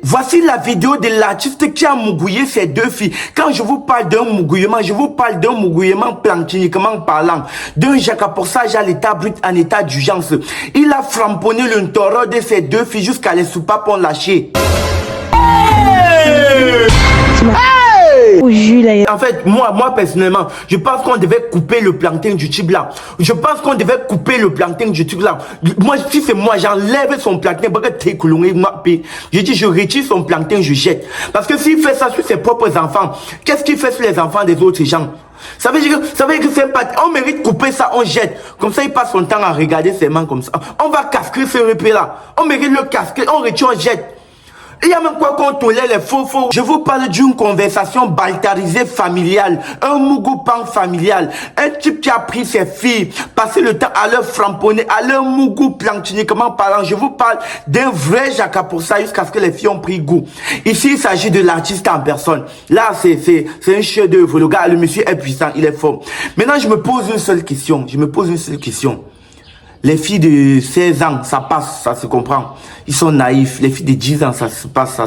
Voici la vidéo de l'artiste qui a mougouillé ses deux filles. Quand je vous parle d'un mougouillement, je vous parle d'un mougouillement plantiniquement parlant, d'un jacapossage à l'état brut en état d'urgence. Il a framponné le taureau de ses deux filles jusqu'à les soupapes ont lâché. En fait, moi personnellement, je pense qu'on devait couper le plantain du type là. Je pense qu'on devait couper le plantain du type là. Moi, si c'est moi, j'enlève son plantain. Je dis, je retire son plantain, je jette. Parce que s'il fait ça sur ses propres enfants, qu'est-ce qu'il fait sur les enfants des autres gens? Ça veut dire que c'est pas... On mérite de couper ça, on jette. Comme ça, il passe son temps à regarder ses mains comme ça. On va casquer ce repas là. On mérite le casquer, on retire, on jette. Il y a même quoi qu'on tolère les faux. Je vous parle d'une conversation baltarisée familiale, un mougoupan familial, un type qui a pris ses filles, passé le temps à leur framponner, à leur mougou plantiniquement parlant. Je vous parle d'un vrai Jacques pour ça jusqu'à ce que les filles ont pris goût. Ici, il s'agit de l'artiste en personne. Là, c'est un chef-d'œuvre. Le gars, le monsieur est puissant, il est fort. Maintenant, je me pose une seule question. Les filles de 16 ans, ça passe, ça se comprend. Ils sont naïfs. Les filles de 10 ans, ça se passe,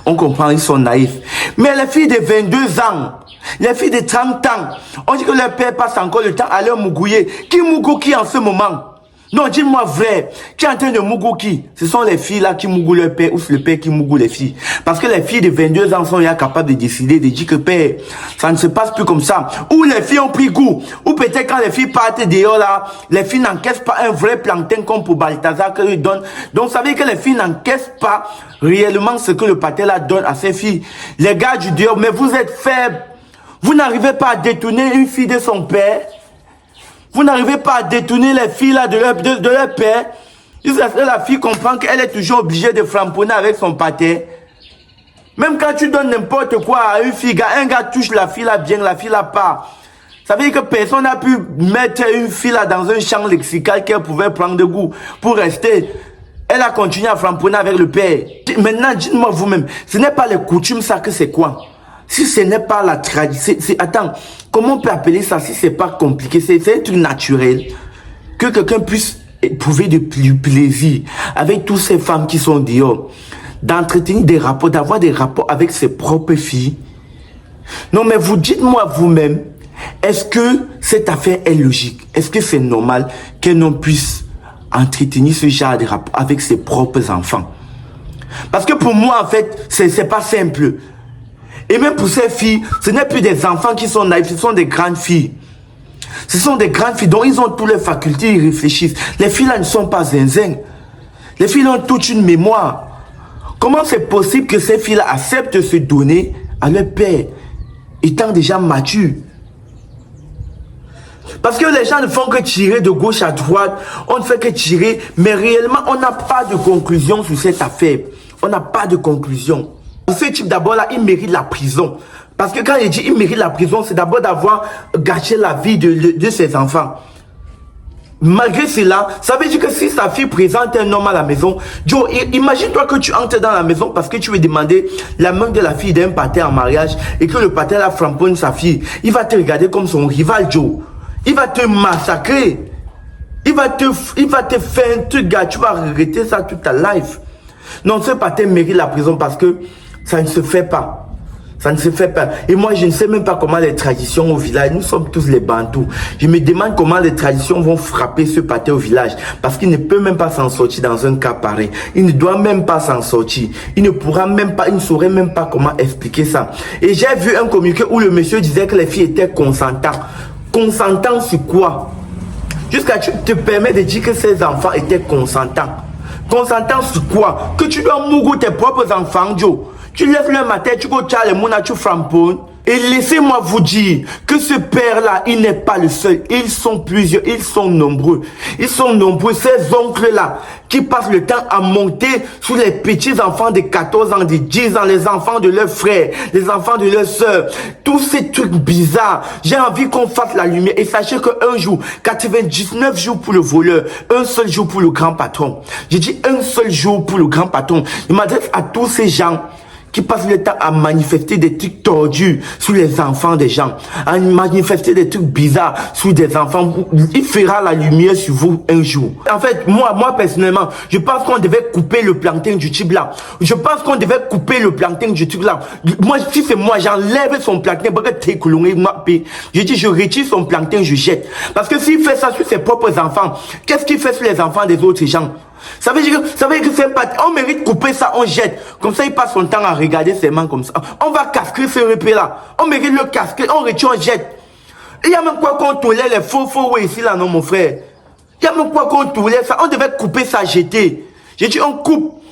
on comprend, ils sont naïfs. Mais les filles de 22 ans, les filles de 30 ans, on dit que leur père passe encore le temps à leur mougouiller. Qui mougou qui en ce moment? Non, dis-moi vrai. Qui est en train de mougou qui? Ce sont les filles là qui mougou leur père ou c'est le père qui mougou les filles. Parce que les filles de 22 ans sont là capables de décider, de dire que père, ça ne se passe plus comme ça. Ou les filles ont pris goût. Ou peut-être quand les filles partent dehors là, les filles n'encaissent pas un vrai plantain comme pour Balthazar que lui donne. Donc ça veut dire que les filles n'encaissent pas réellement ce que le pater là donne à ses filles. Les gars du dehors, mais vous êtes faibles. Vous n'arrivez pas à détourner une fille de son père. Vous n'arrivez pas à détourner les filles là de leur père. Jusqu'à ce que la fille comprend qu'elle est toujours obligée de framponner avec son pâté. Même quand tu donnes n'importe quoi à une fille, un gars touche la fille là bien, la fille là pas. Ça veut dire que personne n'a pu mettre une fille là dans un champ lexical qu'elle pouvait prendre de goût pour rester. Elle a continué à framponner avec le père. Maintenant, dites-moi vous-même, ce n'est pas les coutumes, ça que c'est quoi? Si ce n'est pas la tradition, attends, comment on peut appeler ça si c'est pas compliqué? C'est un truc naturel. Que quelqu'un puisse éprouver du plaisir avec toutes ces femmes qui sont dehors. D'entretenir des rapports, d'avoir des rapports avec ses propres filles. Non mais vous dites-moi vous-même, est-ce que cette affaire est logique? Est-ce que c'est normal qu'un homme puisse entretenir ce genre de rapport avec ses propres enfants? Parce que pour moi en fait, c'est pas simple. Et même pour ces filles, ce n'est plus des enfants qui sont naïfs, ce sont des grandes filles. Ce sont des grandes filles dont ils ont toutes les facultés, ils réfléchissent. Les filles là ne sont pas zinzin. Les filles ont toute une mémoire. Comment c'est possible que ces filles là acceptent de se donner à leur père, étant déjà matures? Parce que les gens ne font que tirer de gauche à droite, on ne fait que tirer, mais réellement on n'a pas de conclusion sur cette affaire. On n'a pas de conclusion. Ce type d'abord là, il mérite la prison. Parce que quand il dit il mérite la prison, c'est d'abord d'avoir gâché la vie de ses enfants. Malgré cela, ça veut dire que si sa fille présente un homme à la maison, Joe, imagine-toi que tu entres dans la maison parce que tu veux demander la main de la fille d'un pater en mariage et que le pater la framponne sa fille. Il va te regarder comme son rival, Joe. Il va te massacrer. Il va te faire un truc, gars. Tu vas regretter ça toute ta life. Non, ce pater mérite la prison parce que ça ne se fait pas. Ça ne se fait pas. Et moi, je ne sais même pas comment les traditions au village, nous sommes tous les Bantous. Je me demande comment les traditions vont frapper ce pâté au village. Parce qu'il ne peut même pas s'en sortir dans un cas pareil. Il ne doit même pas s'en sortir. Il ne pourra même pas, il ne saurait même pas comment expliquer ça. Et j'ai vu un communiqué où le monsieur disait que les filles étaient consentantes. Consentantes sur quoi? Jusqu'à tu te permets de dire que ces enfants étaient consentants. Consentants sur quoi? Que tu dois mourir tes propres enfants, Joe. Tu lèves le matin, tu go les mona, tu framponnes. Et laissez-moi vous dire que ce père-là, il n'est pas le seul. Ils sont plusieurs, ils sont nombreux. Ils sont nombreux, ces oncles-là, qui passent le temps à monter sur les petits-enfants de 14 ans, de 10 ans, les enfants de leurs frères, les enfants de leurs sœurs. Tous ces trucs bizarres. J'ai envie qu'on fasse la lumière. Et sachez qu'un jour, 99 jours pour le voleur, un seul jour pour le grand patron. J'ai dit un seul jour pour le grand patron. Je m'adresse à tous ces gens qui passent le temps à manifester des trucs tordus sur les enfants des gens, à manifester des trucs bizarres sur des enfants. Il fera la lumière sur vous un jour. En fait, moi personnellement, je pense qu'on devait couper le plantain du type là. Je pense qu'on devait couper le plantain du type là. Moi, si c'est moi, j'enlève son plantain. Je dis, je retire son plantain, je jette. Parce que s'il fait ça sur ses propres enfants, qu'est-ce qu'il fait sur les enfants des autres gens? Ça veut dire que c'est pas... On mérite de couper ça, on jette. Comme ça, il passe son temps à regarder ses mains comme ça. On va casquer ce repère là. On mérite le casquer, on retire, on jette. Il y a même quoi qu'on tolère les faux ici là, non mon frère. Il y a même quoi qu'on tolère ça. On devait couper ça, jeter. J'ai dit, on coupe.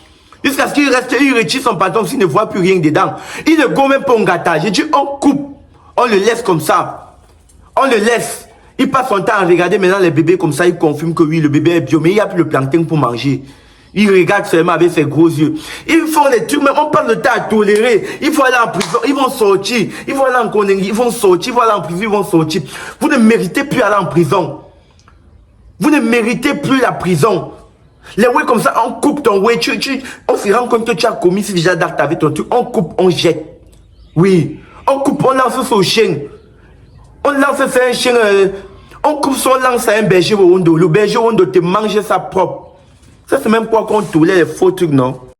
Jusqu'à ce qu'il reste, il retire son pantalon s'il ne voit plus rien dedans. Il ne go même pas en gâtage. J'ai dit, on coupe. On le laisse comme ça. On le laisse. Il passe son temps à regarder maintenant les bébés comme ça, il confirme que oui, le bébé est bio, mais il n'y a plus le plantain pour manger. Il regarde seulement avec ses gros yeux. Ils font les trucs, mais on passe le temps à tolérer. Il faut aller en prison, ils vont sortir. Il faut aller en connerie, ils vont sortir. Il faut aller en prison, ils vont sortir. Vous ne méritez plus aller en prison. Vous ne méritez plus la prison. Les ouais comme ça, on coupe ton ouais, on se rend compte que tu as commis ce déjà d'acte avec ton truc. On coupe, on jette. Oui, on coupe, on lance son chien. On lance un chien, on coupe son lance à un berger au Hondo. Le berger au Hondo te mange sa propre. Ça c'est même quoi qu'on tolère les faux trucs, non?